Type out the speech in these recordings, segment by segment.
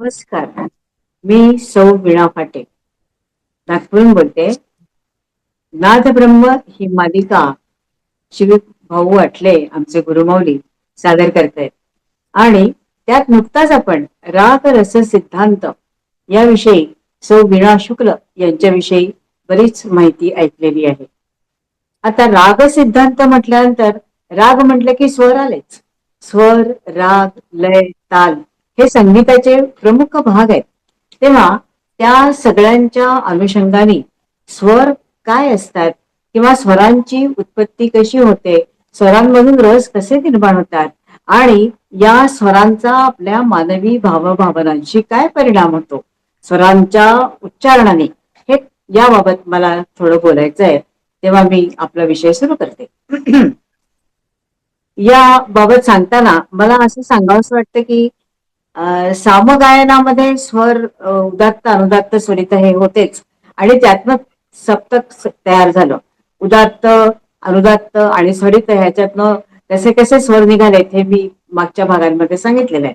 नमस्कार. मी सौ वीणा फाटे नागपूरहून बोलते. नादब्रह्म ही मालिका श्री भाऊ अटले आमचे गुरुमौली सादर करतायत आणि त्यात नुकताच आपण राग रस सिद्धांत याविषयी सौ वीणा शुक्ल यांच्याविषयी बरीच माहिती ऐकलेली आहे. आता राग सिद्धांत म्हटल्यानंतर राग म्हटलं की स्वर आलेच. स्वर, राग, लय, ताल हे संगीताचे प्रमुख भाग आहेत. तेव्हा त्या सगळ्यांच्या अनुषंगाने स्वर काय असतात किंवा स्वरांची उत्पत्ती कशी होते, स्वरांमधून रस कसे निर्माण होतात आणि या स्वरांचा आपल्या मानवी भावभावनांशी काय परिणाम होतो स्वरांच्या उच्चारणाने, हे याबाबत मला थोडं बोलायचं आहे. तेव्हा मी आपला विषय सुरू करते. याबाबत सांगताना मला असं सांगावंसं वाटतं की सामगायनामध्ये स्वर उदात्त अनुदात्त स्वरित हे होतेच आणि त्यातनं सप्तक तयार झालं. उदात्त अनुदात्त आणि स्वरित ह्याच्यातनं कसे कसे स्वर निघालेत हे मी मागच्या भागांमध्ये सांगितलेलं आहे.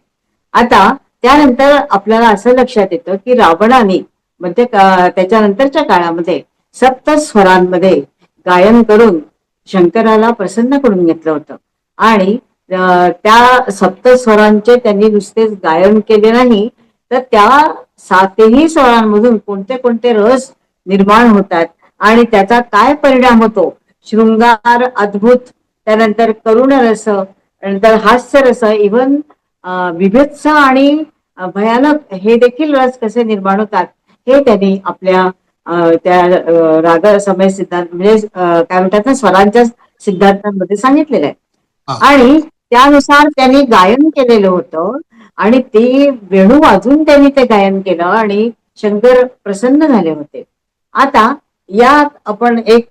आता त्यानंतर आपल्याला असं लक्षात येतं की रावणाने म्हणजे त्याच्यानंतरच्या काळामध्ये सप्त स्वरांमध्ये गायन करून शंकराला प्रसन्न करून घेतलं होतं आणि त्या सप्तस्वरांचे त्यांनी नुसतेच गायन केले नाही, तर त्या सातही स्वरांमधून कोणते कोणते रस निर्माण होतात आणि त्याचा काय परिणाम होतो. शृंगार, अद्भुत, त्यानंतर करुण रस, नंतर हास्य रस, इव्हन विभत्स आणि भयानक हे देखील रस कसे निर्माण होतात हे त्यांनी आपल्या त्या राग समय सिद्धांत म्हणजे काय म्हणतात ना, स्वरांच्या सिद्धांतांमध्ये सांगितलेलं आहे. आणि त्यानुसार त्यांनी गायन केलेलं होतं आणि ते वेणू वाजून त्यांनी ते गायन केलं आणि शंकर प्रसन्न झाले होते. आता यात आपण एक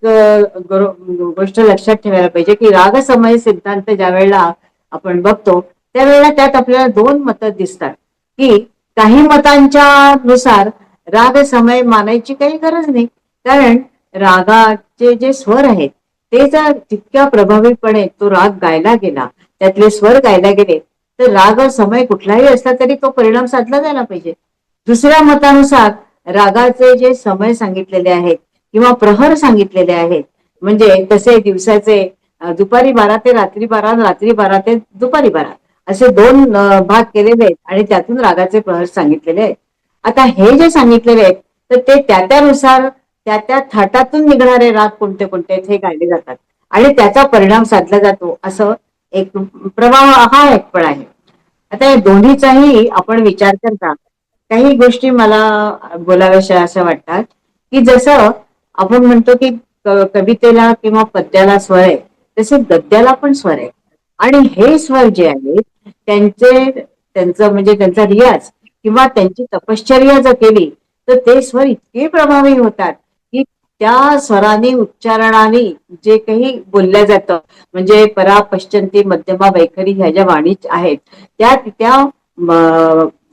गोष्ट लक्षात ठेवायला पाहिजे की राग समय सिद्धांत ज्या वेळेला आपण बघतो त्यावेळेला त्यात आपल्याला दोन मतं दिसतात की काही मतांच्या नुसार राग समय मानायची काही गरज नाही, कारण रागाचे जे स्वर आहेत ते जर तितक्या प्रभावीपणे तो राग गायला गेला, त्यातले स्वर गायला गेले, तर राग समय कुठलाही असला तरी तो परिणाम साधला जायला पाहिजे. दुसऱ्या मतानुसार रागाचे जे समय सांगितलेले आहेत किंवा प्रहर सांगितलेले आहेत, म्हणजे तसे दिवसाचे दुपारी 12 ते रात्री 12, रात्री 12 ते दुपारी 12 असे दोन भाग केलेले आहेत आणि त्यातून रागाचे प्रहर सांगितलेले आहेत. आता हे जे सांगितलेले आहेत तर ते त्यानुसार त्या थाटातून निघणारे राग कोणते कोणते आहेत हे गायले जातात आणि त्याचा परिणाम साधला जातो, असं एक प्रवाह हा एक पण आहे. आता या दोन्हीचाही आपण विचार करता काही गोष्टी मला बोलाव्याशा असं वाटतात की जसं आपण म्हणतो की कवितेला किंवा पद्याला स्वर आहे, तसे गद्याला पण स्वर आहे आणि हे स्वर जे आहेत त्यांचं म्हणजे त्यांचा रियाज किंवा त्यांची तपश्चर्या जर केली तर ते स्वर इतके प्रभावी होतात की त्या स्वराने उच्चारणाने जे काही बोलल्या जातं, म्हणजे परा पश्चंती मध्यमा वैखरी ह्या ज्या वाणी आहेत त्या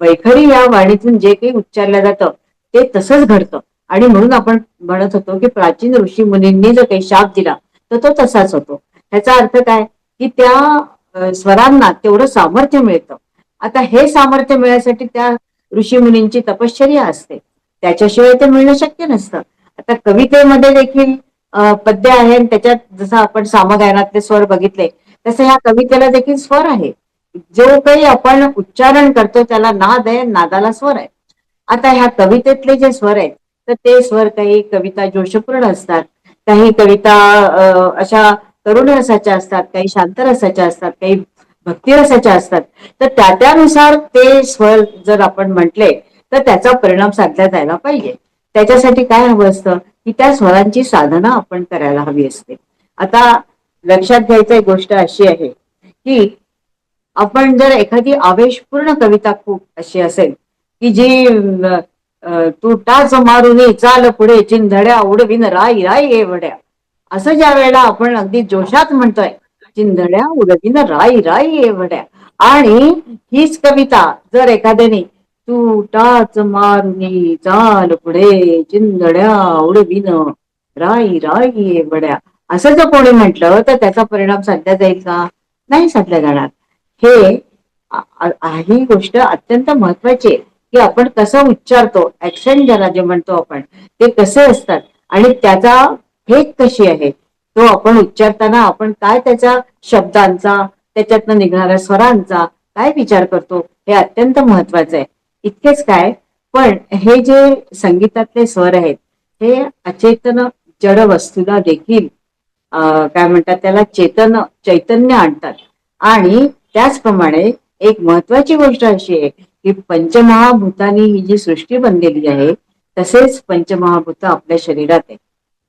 वैखरी या वाणीतून जे काही उच्चारलं जातं ते तसंच घडतं आणि म्हणून आपण म्हणत होतो की प्राचीन ऋषी मुनींनी जर काही शाप दिला तर तो तसाच होतो. ह्याचा अर्थ काय की त्या स्वरांना तेवढं सामर्थ्य मिळतं. आता हे सामर्थ्य मिळण्यासाठी त्या ऋषी मुनींची तपश्चर्या असते, त्याच्याशिवाय ते मिळणं शक्य नसतं. आता कवितेमध्ये देखील पद्य आहे आणि त्याच्यात जसं आपण सामगायनातले स्वर बघितले तसं ह्या कवितेला देखील स्वर आहे. जो काही आपण उच्चारण करतो त्याला नाद आहे, नादाला स्वर आहे. आता ह्या कवितेतले जे स्वर आहेत तर ते स्वर काही कविता जोशपूर्ण असतात, काही कविता अशा करुण रसाच्या असतात, काही शांत रसाच्या असतात, काही भक्ती रसाच्या असतात. तर त्यानुसार ते स्वर जर आपण म्हटले तर त्याचा परिणाम साधला जायला पाहिजे. त्याच्यासाठी काय हवं असतं की त्या स्वरांची साधना आपण करायला हवी असते. आता लक्षात घ्यायची गोष्ट अशी आहे की आपण जर एखादी आवेशपूर्ण कविता खूप अशी असेल की जी तू टाच मारून चाल पुढे चिंधड्या उडविन राई राई एवढ्या, असं ज्या वेळेला आपण अगदी जोशात म्हणतोय चिंधड्या उडविन राई राई एवढ्या, आणि हीच कविता जर एखाद्याने तू टाच मारून चाल पुढे चिंधड्या उडविन राई राई एवढ्या असं जर कोणी म्हटलं तर त्याचा परिणाम साधला जाईल का? नाही साधला जाणार. हे ही गोष्ट अत्यंत महत्वाची आहे की आपण कसं उच्चारतो, ऍक्सेंट ज्याला जे म्हणतो आपण, ते कसे असतात आणि त्याचा फेक कशी आहे, तो आपण उच्चारताना आपण काय त्याच्या शब्दांचा, त्याच्यातनं निघणाऱ्या स्वरांचा काय विचार करतो, हे अत्यंत महत्वाचं आहे. इतकेच काय, पण हे जे संगीतातले स्वर आहेत, हे अचेतन जड वस्तूला देखील काय म्हणतात त्याला, चैतन्य आणतात. आणि त्याचप्रमाणे एक महत्वाची गोष्ट अशी आहे की पंचमहाभूतांनी ही जी सृष्टी बनलेली आहे, तसेच पंचमहाभूत आपल्या शरीरात आहे.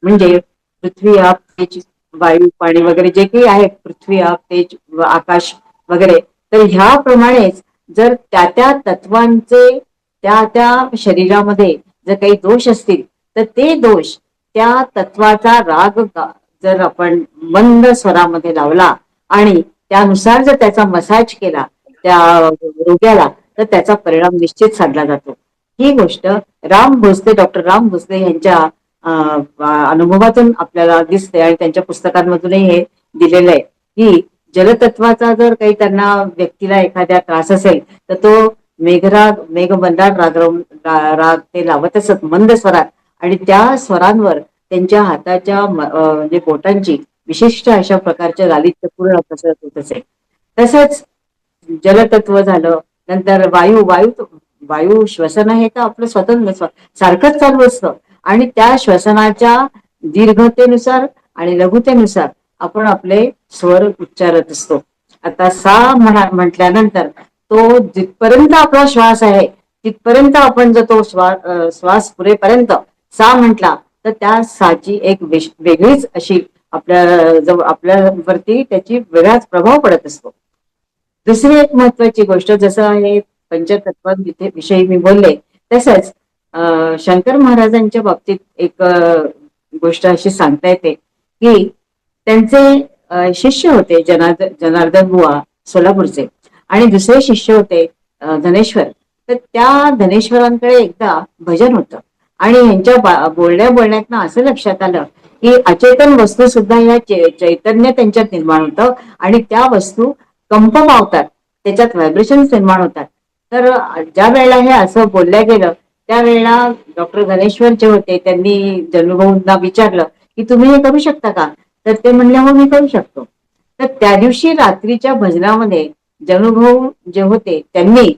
म्हणजे पृथ्वी, आप, तेज, वायू, पाणी वगैरे जे काही आहे, पृथ्वी, आप, तेज, आकाश वगैरे, तर ह्याप्रमाणेच जर त्या त्या तत्वांचे त्या त्या शरीरामध्ये जर काही दोष असतील, तर ते दोष त्या तत्वाचा राग जर आपण मंद स्वरामध्ये लावला आणि त्यानुसार जर त्याचा मसाज केला त्या रोग्याला, तर त्याचा परिणाम निश्चित साधला जातो. ही गोष्ट डॉक्टर राम भोसले यांच्या अनुभवातून आपल्याला दिसते आणि त्यांच्या पुस्तकांमधूनही हे दिलेलं आहे की जलतत्वाचा जर काही त्यांना व्यक्तीला एखाद्या त्रास असेल, तर तो मेघमंदार राग ते लावत असत मंद स्वरात, आणि त्या स्वरांवर त्यांच्या हाताच्या म्हणजे बोटांची विशिष्ट अशा प्रकारच्या गालीचं पूर्ण कसरत होत असे. तसंच जलतत्व झालं, नंतर वायू श्वसन हे तर आपलं स्वतंत्र सारखंच चालू असतं, आणि त्या श्वसनाच्या दीर्घतेनुसार आणि लघुतेनुसार आपण आपले स्वर उच्चारत असतो. आता सा म्हटल्यानंतर तो जिथपर्यंत आपला श्वास आहे तिथपर्यंत आपण जर तो श्वास पुरेपर्यंत सा म्हटला, तर त्या साची एक वेगळीच अशी आपल्यावरती त्याची वेगळाच प्रभाव पडत असतो. दुसरी एक महत्वाची गोष्ट, जसं हे विषयी मी बोलले, तसंच शंकर महाराजांच्या बाबतीत एक गोष्ट अशी सांगता येते की त्यांचे शिष्य होते जनार्दन बुवा सोलापूरचे, आणि दुसरे शिष्य होते धनेश्वर. तर त्या धनेश्वरांकडे एकदा भजन होतं, आणि यांच्या बोलण्यातनं असं लक्षात आलं की अचेतन वस्तू सुद्धा या चैतन्य त्यांच्यात निर्माण होतं, आणि त्या वस्तू कंप पावतात, त्याच्यात व्हायब्रेशन्स निर्माण होतात. तर ज्या वेळेला हे असं बोलल्या गेलं, त्यावेळेला डॉक्टर धनेश्वर जे होते त्यांनी जनुभाऊंना विचारलं की तुम्ही हे करू शकता का, तर ते म्हणले हो मी करू शकतो. तर त्या दिवशी रात्रीच्या भजनामध्ये जनुभाऊ जे होते त्यांनी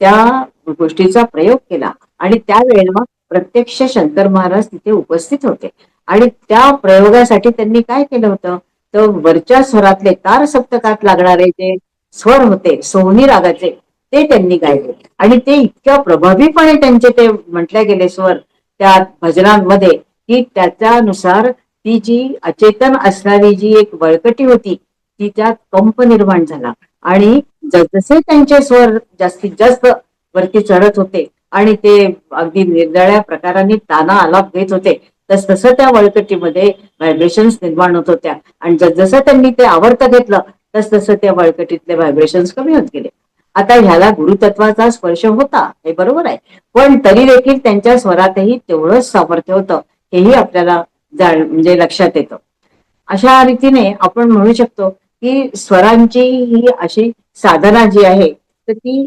त्या गोष्टीचा प्रयोग केला, आणि त्यावेळेला प्रत्यक्ष शंकर महाराज तिथे उपस्थित होते, आणि त्या प्रयोगासाठी त्यांनी काय केलं होतं, तर वरच्या स्वरातले तार सप्तकात लागणारे जे स्वर होते सोहनी रागाचे, ते त्यांनी गायले, आणि ते इतक्या प्रभावीपणे त्यांचे ते म्हटले गेले स्वर त्या भजनांमध्ये की त्याच्यानुसार ती जी अचेतन असणारी जी एक बळकटी होती, ती त्यात कंप निर्माण झाला, आणि जसे त्यांचे स्वर जास्तीत जास्त वरती चढत होते आणि ते अगदी निरनिराळ्या प्रकारांनी ताना आलाप घेत होते, तसं त्या बळकटीमध्ये व्हायब्रेशन्स निर्माण होत होत्या, आणि जसं त्यांनी ते आवर्त घेतलं तसं त्या बळकटीतले व्हायब्रेशन्स कमी होत गेले. आता ह्याला गुरुतत्वाचा स्पर्श होता, हे बरोबर आहे, पण तरी देखील त्यांच्या स्वरातही तेवढंच सामर्थ्य होतं, हेही आपल्याला म्हणजे लक्षात येतं. अशा रीतीने आपण म्हणू शकतो की स्वरांची ही अशी साधना जी आहे, तर ती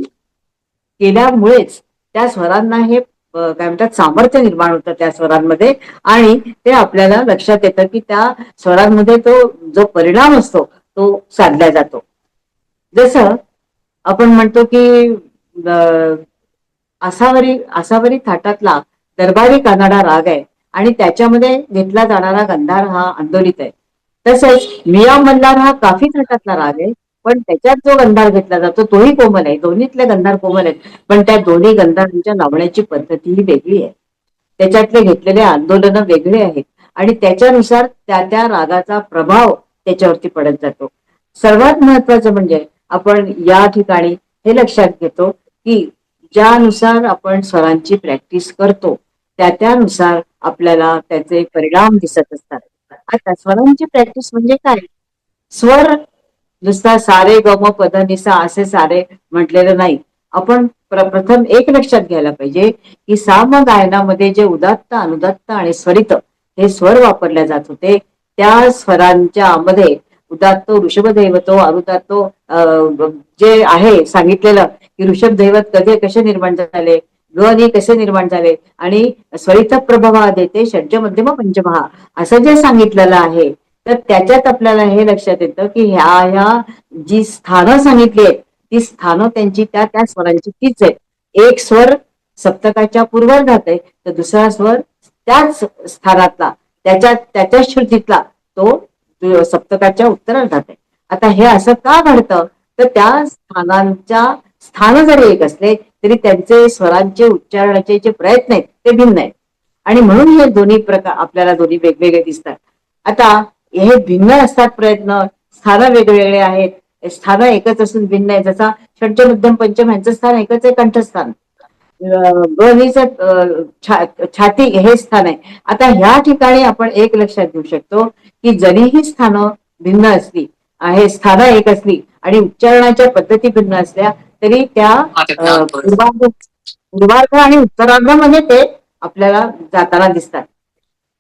केल्यामुळेच त्या स्वरांना हे काय म्हणतात सामर्थ्य निर्माण होतं त्या स्वरांमध्ये, आणि ते आपल्याला लक्षात येतं की त्या स्वरांमध्ये तो जो परिणाम असतो तो साधला जातो. जसं आपण म्हणतो की आसावरी थाटातला दरबारी कानडा राग आहे, आणि त्याच्यामध्ये घेतला जाणारा गंधार हा आंदोलित आहे. तसंच मिया मल्हार हा काफी थाटातला राग आहे, पण त्याच्यात जो गंधार घेतला जातो तोही कोमल आहे. दोन्हीतले गंधार कोमल आहेत, पण त्या दोन्ही गंधारांच्या लावण्याची पद्धती ही वेगळी आहे, त्याच्यातले घेतलेले आंदोलन वेगळे आहेत, आणि त्याच्यानुसार त्या त्या रागाचा प्रभाव त्याच्यावरती पडत जातो. सर्वात महत्वाचं म्हणजे आपण या ठिकाणी हे लक्षात घेतो की ज्यानुसार आपण स्वरांची प्रॅक्टिस करतो त्यानुसार आपल्याला त्याचे परिणाम दिसत असतात. आता स्वरांची प्रॅक्टिस म्हणजे काय? स्वर नुसता सारे गम पद निसा असे सारे म्हटलेलं नाही. आपण प्रथम एक लक्षात घ्यायला पाहिजे की साम गायनामध्ये जे उदात्त, अनुदात्त आणि स्वरित हे स्वर वापरले जात होते, त्या स्वरांच्या मध्ये उदात्तो, ऋषभदैवतो, अनुदात्तो जे आहे सांगितलेलं की ऋषभ दैवत कसे निर्माण झाले, ग कसे निर्माण झाले आणि स्वरित प्रभवा देते षड्ज मध्यम पंचमहा असं जे सांगितलेलं आहे, तर त्याच्यात आपल्याला हे लक्षात येतं की ह्या जी स्थानं सांगितली आहेत ती स्थानं त्यांची त्या स्वरांची तीच आहे. एक स्वर सप्तकाच्या पूर्वार्धात आहे तर दुसरा स्वर त्याच स्थानातला त्याच्या श्रुतीतला तो सप्तकाच्या उत्तरार्धात आहे. आता हे असं का घडतं, तर त्या स्थानांच्या स्थान जरी एक असले तरी त्यांचे स्वरांचे उच्चारणाचे जे प्रयत्न आहेत ते भिन्न आहेत आणि म्हणून हे दोन्ही प्रकार आपल्याला दोन्ही वेगवेगळे दिसतात. आता हे भिन्न असतात प्रयत्न, स्थान वेगवेगळे आहेत, स्थान एकच असून भिन्न आहे. जसा षड्ज मध्यम पंचम यांचं स्थान एकच आहे, कंठस्थान. छाती हे स्थान आहे. आता ह्या ठिकाणी आपण एक लक्षात घेऊ शकतो की जरी ही स्थानं भिन्न असली आहे, स्थानं एक असली आणि उच्चारणाच्या पद्धती भिन्न असल्या तरी त्या पूर्वार्ध आणि उत्तरार्धामध्ये ते आपल्याला जाताना दिसतात.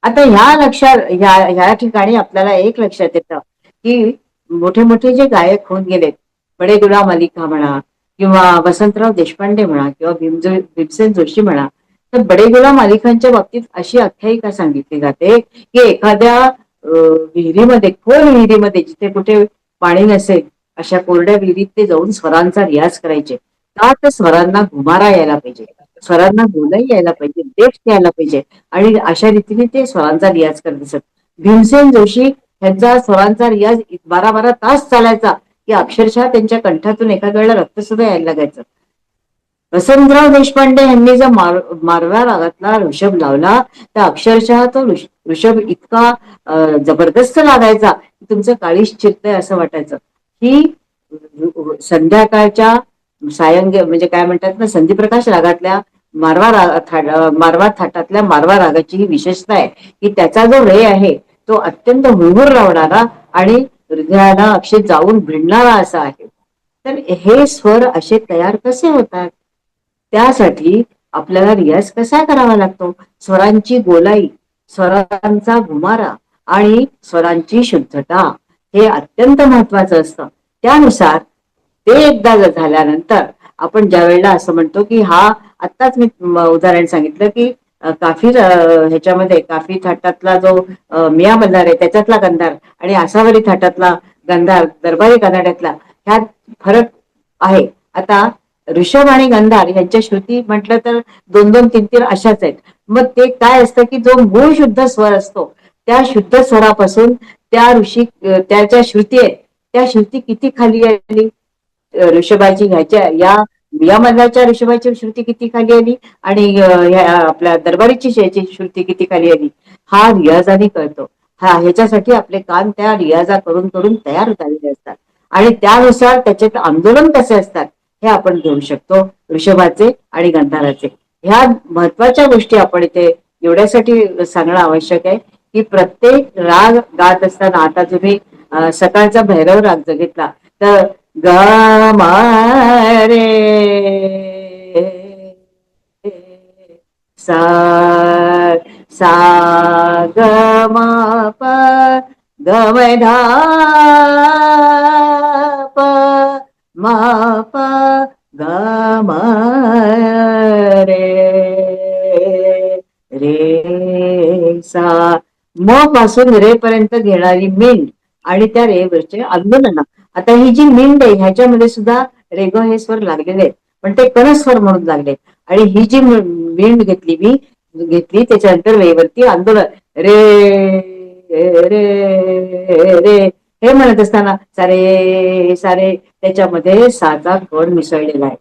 आता ह्या ठिकाणी आपल्याला एक लक्षात येतं की मोठे मोठे जे गायक होऊन गेलेत, बडे गुलाम अली खां म्हणा किंवा वसंतराव देशपांडे म्हणा किंवा भीमसेन जोशी म्हणा, तर बडे गुलाम अली खानच्या बाबतीत अशी आख्यायिका सांगितली जाते की एखाद्या विहिरीमध्ये, खोल विहिरीमध्ये जिथे कुठे पाणी नसेल अशा कोरड्या विहिरीत ते जाऊन स्वरांचा रियाज करायचे. का तर स्वरांना घुमारा यायला पाहिजे, स्वरांना बोलाही यायला पाहिजे, डेप्थ यायला पाहिजे आणि अशा रीतीने ते स्वरांचा रियाज करत असत. भीमसेन जोशी ह्यांचा स्वरांचा रियाज 12-12 तास चालायचा की अक्षरशः त्यांच्या कंठातून एखाद्या वेळेला रक्त सुद्धा यायला लागायचं. वसंतराव देशपांडे यांनी जर मारव्या रागातला ऋषभ लावला तर अक्षरशः तो ऋषभ इतका जबरदस्त लागायचा की तुमचं काळीच चिरतंय असं वाटायचं. ही संध्याकाळच्या म्हणजे काय म्हणतात ना, संधीप्रकाश रागातल्या मारवा थाटातल्या मारवा रागाची ही विशेषता आहे की त्याचा जो रे आहे तो अत्यंत हुरहुर लावणारा आणि हृदयाला अक्षय जाऊन भिडणारा असा आहे. तर हे स्वर असे तयार कसे होतात, त्यासाठी आपल्याला रियाज कसा करावा लागतो. स्वरांची गोलाई, स्वरांचा घुमारा आणि स्वरांची शुद्धता हे अत्यंत महत्वाचं असतं. त्यानुसार ते एकदा झाल्यानंतर आपण ज्या वेळेला असं म्हणतो की आत्ताच मी उदाहरण सांगितलं की काफी ह्याच्यामध्ये काफी थाटातला जो मिया बंधार आहे त्याच्यातला गंधार आणि आसावरी थाटातला गंधार, दरबारी कनाड्यातला, ह्यात फरक आहे. आता ऋषभ आणि गंधार यांच्या श्रुती म्हटलं तर 2-2, 3-3 अशाच आहेत. मग ते काय असतं की जो मूळ शुद्ध स्वर असतो त्या शुद्ध स्वरापासून त्याच्या श्रुती आहेत त्या श्रुती किती खाली आली, ऋषभाची या मधल्याच्या ऋषभाची श्रुती किती खाली आली आणि आपल्या दरबारीची श्रुती किती खाली आली, हा रियाजाने कळतो. ह्याच्यासाठी आपले कान त्या रियाजा करून करून तयार झालेले असतात आणि त्यानुसार त्याचे आंदोलन कसे असतात हे आपण घेऊ शकतो ऋषभाचे आणि गंधाराचे. ह्या महत्वाच्या गोष्टी आपण इथे एवढ्यासाठी सांगणं आवश्यक आहे की प्रत्येक राग गात असताना, आता तुम्ही सकाळचा भैरव राग जर घेतला तर ग म रे सा सा ग म प ग म धा प म प ग म रे रे सा. म पासून रे पर्यंत घेणारी मिंड आणि त्या रे वरचे आंदोलन. आता ही जी मिंड आहे ह्याच्यामध्ये सुद्धा रेग हे स्वर लागलेले आहेत पण ते कणस्वर म्हणून लागले आणि ही जी मिंड घेतली त्याच्यानंतर वेवरती आंदोलन रे रे रे हे म्हणत असताना सारे सारे त्याच्यामध्ये साचा कण मिसळलेला आहे.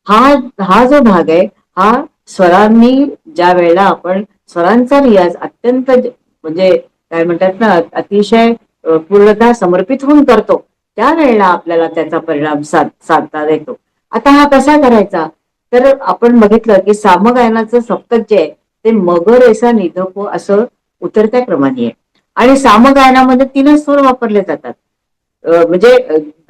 हा जो भाग आहे हा स्वरांनी ज्या वेळेला आपण स्वरांचा रियाज अत्यंत म्हणजे काय म्हणतात ना अतिशय पूर्णतः समर्पित होऊन करतो त्यावेळेला आपल्याला त्याचा परिणाम साधता येतो. आता हा कसा करायचा, तर आपण बघितलं की सामगायनाचं सप्तक जे आहे ते मग रेसा निधप असं उतरत्या क्रमाने आहे आणि सामगायनामध्ये 3 स्वर वापरले जातात. म्हणजे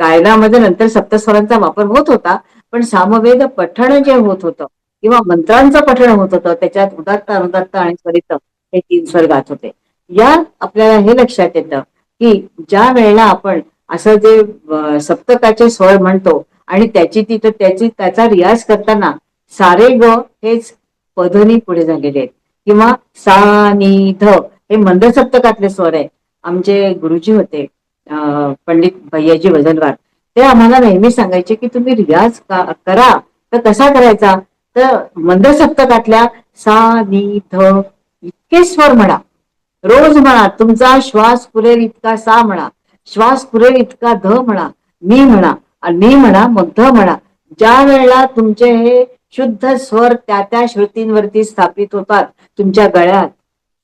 गायनामध्ये नंतर सप्तस्वरांचा वापर होत होता पण सामवेद पठण जे होत होतं किंवा मंत्रांचं पठण होत होतं त्याच्यात उदात्त, अनुदात्त आणि स्वरित हे 3 स्वर गात होते. या आपल्याला हे लक्षात येतं की ज्या वेळेला आपण असं जे सप्तकाचे स्वर म्हणतो आणि त्याचा रियाज करताना सारे ग हेच पधनी पुढे झालेले आहेत, किंवा सा नी ध हे मंद सप्तकातले स्वर आहे. आमचे गुरुजी होते पंडित भैयाजी वजनवार, ते आम्हाला नेहमी सांगायचे की तुम्ही रियाज करा. तर कसा करायचा, तर मंद सप्तकातल्या सा नी ध इतके स्वर म्हणा, रोज म्हणा. तुमचा श्वास पुरेल इतका सा म्हणा, श्वास पुरेल इतका ध म्हणा, मी म्हणा, मी म्हणा, मग ध म्हणा. ज्या वेळेला तुमचे हे शुद्ध स्वर त्या त्या श्रुतींवरती स्थापित होतात तुमच्या गळ्यात,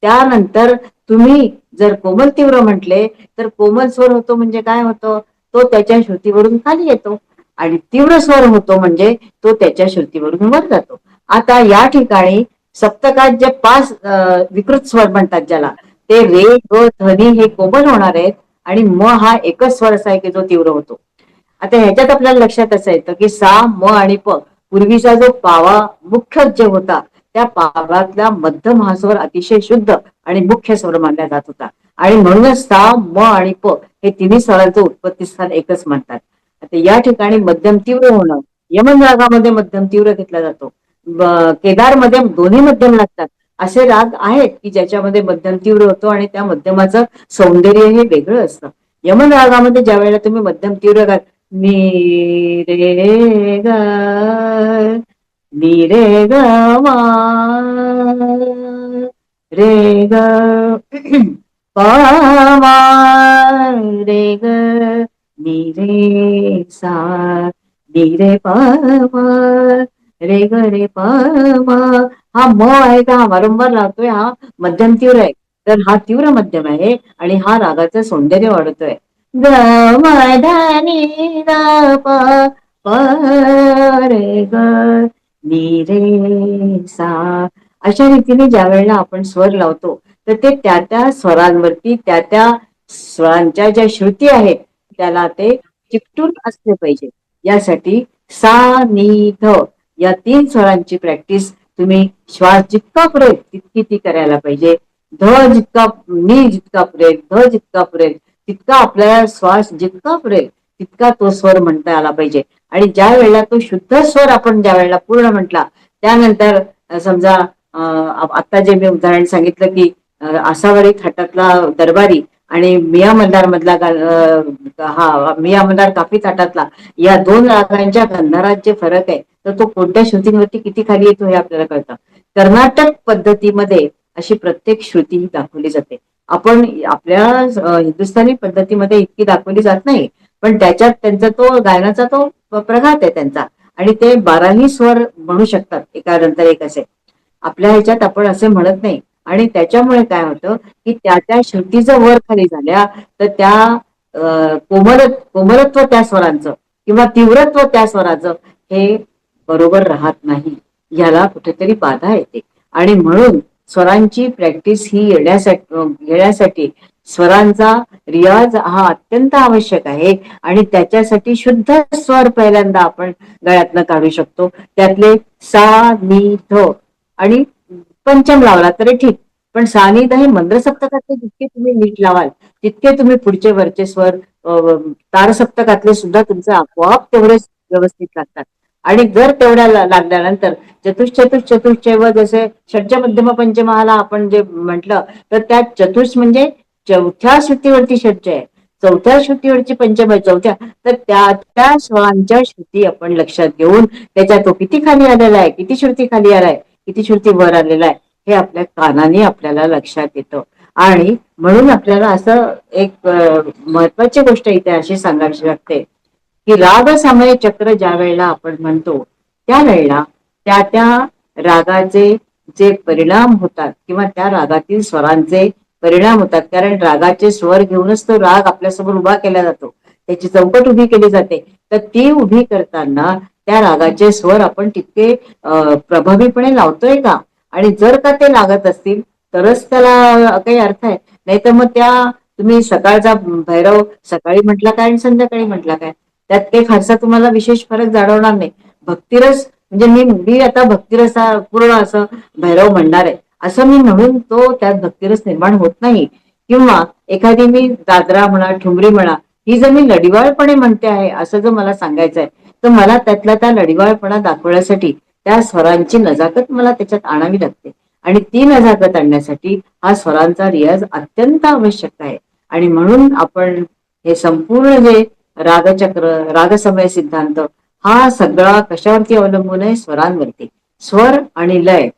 त्यानंतर तुम्ही जर कोमल तीव्र म्हटले तर कोमल स्वर होतो म्हणजे काय होतो, तो त्याच्या श्रुतीवरून खाली येतो, आणि तीव्र स्वर होतो म्हणजे तो त्याच्या श्रुतीवरून वर जातो. आता या ठिकाणी सप्तकात जे 5 विकृत स्वर म्हणतात ज्याला, ते रे ग धनी हे कोमल होणार आहेत, आणि म हा एकच स्वर असा आहे की जो तीव्र होतो. आता ह्याच्यात आपल्याला लक्षात असं येतं की सा म आणि प पूर्वीचा जो पावा मुख्य जे होता, त्या पावातला मध्यम हा स्वर अतिशय शुद्ध आणि मुख्य स्वर मानला जात होता, आणि म्हणूनच सा म आणि प हे तिन्ही स्वरांचं उत्पत्ती स्थान एकच म्हणतात. आता या ठिकाणी मध्यम तीव्र होणं, यमन रागामध्ये मध्यम तीव्र घेतला जातो, केदार मध्ये दोन्ही मध्यम लागतात. असे राग आहेत की ज्याच्यामध्ये मध्यम तीव्र होतो आणि त्या मध्यमाचं सौंदर्य हे वेगळं असतं. यमन रागामध्ये ज्या वेळेला तुम्ही मध्यम तीव्र गात मी रे ग, मी रे ग मा रे ग प मा रे ग मी रे सा मी रे प मा रे ग रे प मा. हा म आहे का, हा वारंवार लागतोय, हा मध्यम तीव्र आहे. तर हा तीव्र मध्यम आहे आणि हा रागाचं सौंदर्य वाढवतोय. ग म ध नि द प प रे ग मी रे सा. अशा रीतीने ज्या वेळेला आपण स्वर लावतो तर ते त्या त्या स्वरांवरती, त्या त्या स्वरांच्या ज्या श्रुती आहेत त्याला ते चिकटून असले पाहिजे. यासाठी सा नी ध या 3 स्वरांची प्रॅक्टिस तुम्ही श्वास जितका पुरेल तितकी ती करायला पाहिजे. ध जितका, मी जितका पुरेल, ध जितका पुरेल तितका आपल्याला श्वास जितका पुरेल तितका तो स्वर म्हणता आला पाहिजे. आणि ज्या वेळेला तो शुद्ध स्वर आपण ज्या वेळेला पूर्ण म्हटला, त्यानंतर समजा आता जे मी उदाहरण सांगितलं की आसावरी थाटातला दरबारी आणि मिया मल्हार मधला हा मिया मल्हार काफी थाटातला, या 2 रागांच्या गंधारात जे फरक आहे तर तो कोणत्या श्रुतींवरती किती खाली येतो हे आपल्याला कळतं. कर्नाटक पद्धतीमध्ये अशी प्रत्येक श्रुती ही दाखवली जाते. आपण आपल्या हिंदुस्थानी पद्धतीमध्ये इतकी दाखवली जात नाही, पण त्याच्यात त्यांचा तो गायनाचा तो प्रघात आहे त्यांचा, आणि ते 12ही स्वर म्हणू शकतात एका नंतर एक असे. आपल्या ह्याच्यात आपण असे म्हणत नाही, आणि त्याच्यामुळे काय होतं की त्या त्या श्रुतीचं वर खाली झाल्या तर त्या कोमलत्व त्या स्वरांचं किंवा तीव्रत्व त्या स्वराचं हे बरोबर राहत नाही, याला कुठेतरी बाधा येते. आणि म्हणून स्वरांची प्रॅक्टिस ही येण्यासाठी स्वरांचा रियाज हा अत्यंत आवश्यक आहे, आणि त्याच्यासाठी शुद्ध स्वर पहिल्यांदा आपण गळ्यातनं काढू शकतो. त्यातले सा नी ध, आणि पंचम लावला तरी ठीक, पण सा नी ध हे मंद्र सप्तकातले जितके तुम्ही नीट लावाल तितके तुम्ही पुढचे वरचे स्वर तार सप्तकातले सुद्धा तुमचे आपोआप तेवढे व्यवस्थित लागतात. आणि जर तेवढ्या लागल्यानंतर चतुश्चैव जसे षड्ज मध्यम पंचमहाला आपण जे म्हटलं, तर त्या चतुष म्हणजे चौथ्या श्रुतीवरती षड्ज आहे, चौथ्या श्रुतीवरची पंचम आहे, चौथ्या, तर त्या स्वरांच्या श्रुती आपण लक्षात घेऊन त्याच्या तो किती खाली आलेला आहे, किती श्रुती खाली आलाय, किती श्रुती वर आलेला आहे, हे आपल्या कानाने आपल्याला लक्षात येतं. आणि म्हणून आपल्याला असं एक महत्वाची गोष्ट इथे अशी सांगायची लागते की राग सामय चक्र ज्या वेळेला आपण म्हणतो त्यावेळेला त्या त्या रागाचे जे परिणाम होतात किंवा त्या रागातील स्वरांचे परिणाम होतात, कारण रागाचे स्वर घेऊनच तो राग आपल्यासमोर उभा केला जातो, त्याची चौकट उभी केली जाते. तर ती उभी करताना त्या रागाचे स्वर आपण तितके प्रभावीपणे लावतोय का, आणि जर का ते लागत असतील तरच त्याला काही अर्थ आहे. नाही तर मग तुम्ही सकाळचा भैरव सकाळी म्हटला काय आणि संध्याकाळी म्हटला काय, त्यात काही फारसा तुम्हाला विशेष फरक जाणवणार नाही. भक्तिरस म्हणजे मी आता भक्तिरसा पूर्ण असं भैरव म्हणणार आहे असं मी म्हणून तो त्यात भक्तिरस निर्माण होत नाही. किंवा एखादी मी दादरा म्हणा, ठुमरी म्हणा, ही जर मी लढिवाळपणे म्हणते आहे असं जर मला सांगायचं आहे, तर मला त्यातला त्या लढिवाळपणा दाखवण्यासाठी त्या स्वरांची नजाकत मला त्याच्यात आणावी लागते. आणि ती नजाकत आणण्यासाठी हा स्वरांचा रियाज अत्यंत आवश्यक आहे. आणि म्हणून आपण हे संपूर्ण जे रागचक्र, रागसमय सिद्धांत, हा सगळा कशावरती अवलंबून आहे? स्वरांवरती. स्वर आणि लय,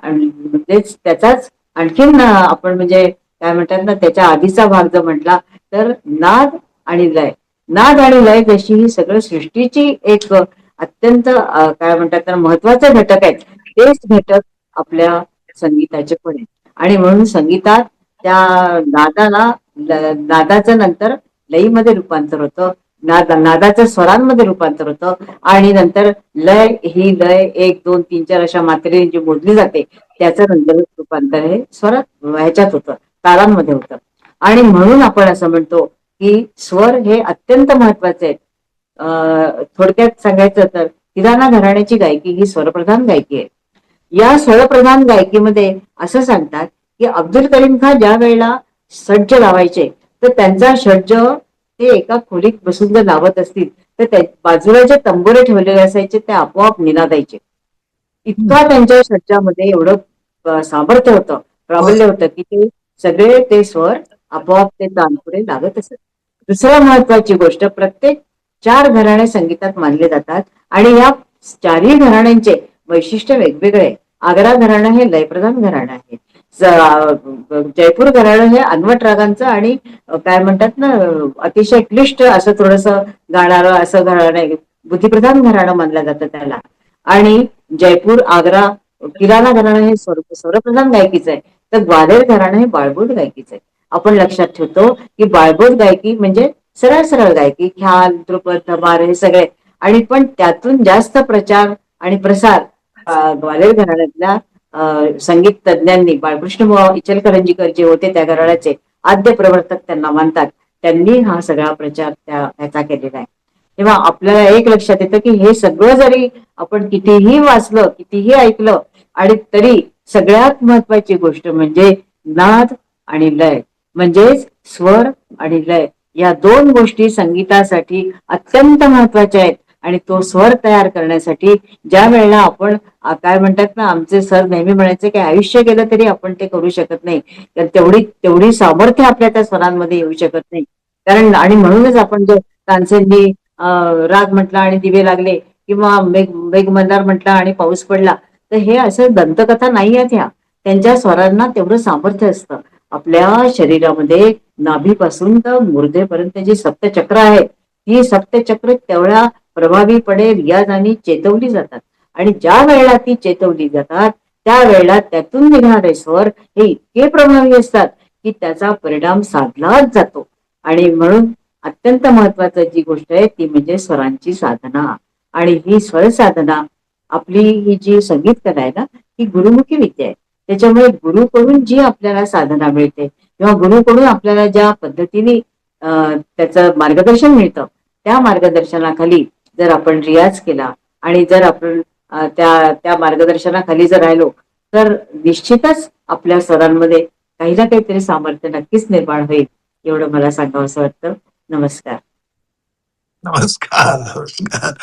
आणि म्हणजेच त्याचाच आणखीन आपण म्हणजे काय म्हणतात ना, त्याच्या आधीचा भाग जर म्हटला तर नाद आणि लय. नाद आणि लय जशी ही सगळं सृष्टीची एक अत्यंत काय म्हणतात ना, महत्वाचे घटक आहेत, तेच घटक आपल्या संगीताचे पण आहेत. आणि म्हणून संगीतात त्या नादाला, नादाचं नंतर लयीमध्ये रूपांतर होतं, नादाचं स्वरांमध्ये रूपांतर होतं, आणि नंतर लय, ही लय 1 2 3 4 अशा मात्रेने जी मोजली जाते, त्याचं नंतर रूपांतर हे स्वरात ह्याच्यात होतं, तालांमध्ये होतं. आणि म्हणून आपण असं म्हणतो की स्वर हे अत्यंत महत्वाचे आहेत. थोडक्यात सांगायचं तर किराणा घराण्याची गायकी ही स्वरप्रधान गायकी आहे. या स्वरप्रधान गायकीमध्ये असं सांगतात की अब्दुल करीम खान ज्या वेळेला सज्ज लावायचे, तर त्यांचा षड्ज ते एका खोलीत बसून जर लावत असतील तर त्या बाजूला जे तंबोरे ठेवलेले असायचे ते आपोआप निनादायचे. इतका त्यांच्या षड्जामध्ये एवढं सामर्थ्य होतं, प्राबल्य होतं की ते सगळे ते स्वर आपोआप ते तानपुरे लागत असत. दुसरं महत्वाची गोष्ट, प्रत्येक 4 घराणे संगीतात मानले जातात आणि या चारही घराण्यांचे वैशिष्ट्य वेगवेगळे. आग्रा घराणं हे लयप्रधान घराणं आहे. जयपूर घराणं हे अनवट रागांचं आणि काय म्हणतात ना, अतिशय क्लिष्ट असं थोडस गाणारं असं घराणं आहे, बुद्धिप्रधान घराणं मानलं जातं त्याला. आणि जयपूर, आग्रा, किराणा घराणं हे स्वरप्रधान गायकीचं आहे, तर ग्वाल्हेर घराणं हे बाळबोध गायकीचं आहे. आपण लक्षात ठेवतो की बाळबोध गायकी म्हणजे सरळ सरळ गायकी, ख्याल, ध्रुपद, धमार हे सगळे. आणि पण त्यातून जास्त प्रचार आणि प्रसार ग्वाल्हेर घराण्यातल्या संगीत तज्ज्ञांनी, बाळकृष्ण इचलकरंजीकर जे होते त्या घराण्याचे आद्य प्रवर्तक त्यांना मानतात, त्यांनी हा सगळा प्रचार ह्याचा केलेला आहे. तेव्हा आपल्याला एक लक्षात येतं की हे सगळं जरी आपण कितीही वाचलं, कितीही ऐकलं, आणि तरी सगळ्यात महत्वाची गोष्ट म्हणजे नाद आणि लय, म्हणजेच स्वर आणि लय, या 2 गोष्टी संगीतासाठी अत्यंत महत्वाच्या आहेत. आणि तो स्वर तयार करण्यासाठी ज्या वेळेला आपण काय म्हणतात ना, आमचे सर नेहमी म्हणायचे की आयुष्य गेलं तरी आपण ते करू शकत नाही, तर तेवढी तेवढी सामर्थ्य आपल्या त्या स्वरांमध्ये येऊ शकत नाही. कारण आणि म्हणूनच आपण जो तानसेननी राग म्हटला आणि दिवे लागले, किंवा मेघ मल्हार म्हटला आणि पाऊस पडला, तर हे असं दंतकथा नाही आहेत ह्या. त्यांच्या स्वरांना तेवढं सामर्थ्य असतं. आपल्या शरीरामध्ये नाभीपासून तर मूर्धेपर्यंत जी सप्तचक्र आहेत, ही सप्तचक्र तेवढ्या प्रभावीपणे रियाजाने चेतवली जातात. आणि ज्या वेळेला ती चेतवली जातात त्यावेळेला त्यातून निघणारे स्वर हे इतके प्रभावी असतात की त्याचा परिणाम साधलाच जातो. आणि म्हणून अत्यंत महत्वाची जी गोष्ट आहे ती म्हणजे स्वरांची साधना. आणि ही स्वर साधना, आपली ही जी संगीत कला आहे ना, ही गुरुमुखी विद्या आहे. त्याच्यामुळे गुरुकडून जी आपल्याला साधना मिळते किंवा गुरुकडून आपल्याला ज्या पद्धतीने त्याचं मार्गदर्शन मिळतं, त्या मार्गदर्शनाखाली जर आपण रियाज केला आणि जर आपण त्या त्या मार्गदर्शनाखाली जर राहिलो, तर निश्चितच आपल्या स्वरांमध्ये काही ना काहीतरी सामर्थ्य नक्कीच निर्माण होईल, एवढं मला सांगावं असं वाटतं. नमस्कार. नमस्कार, नमस्कार.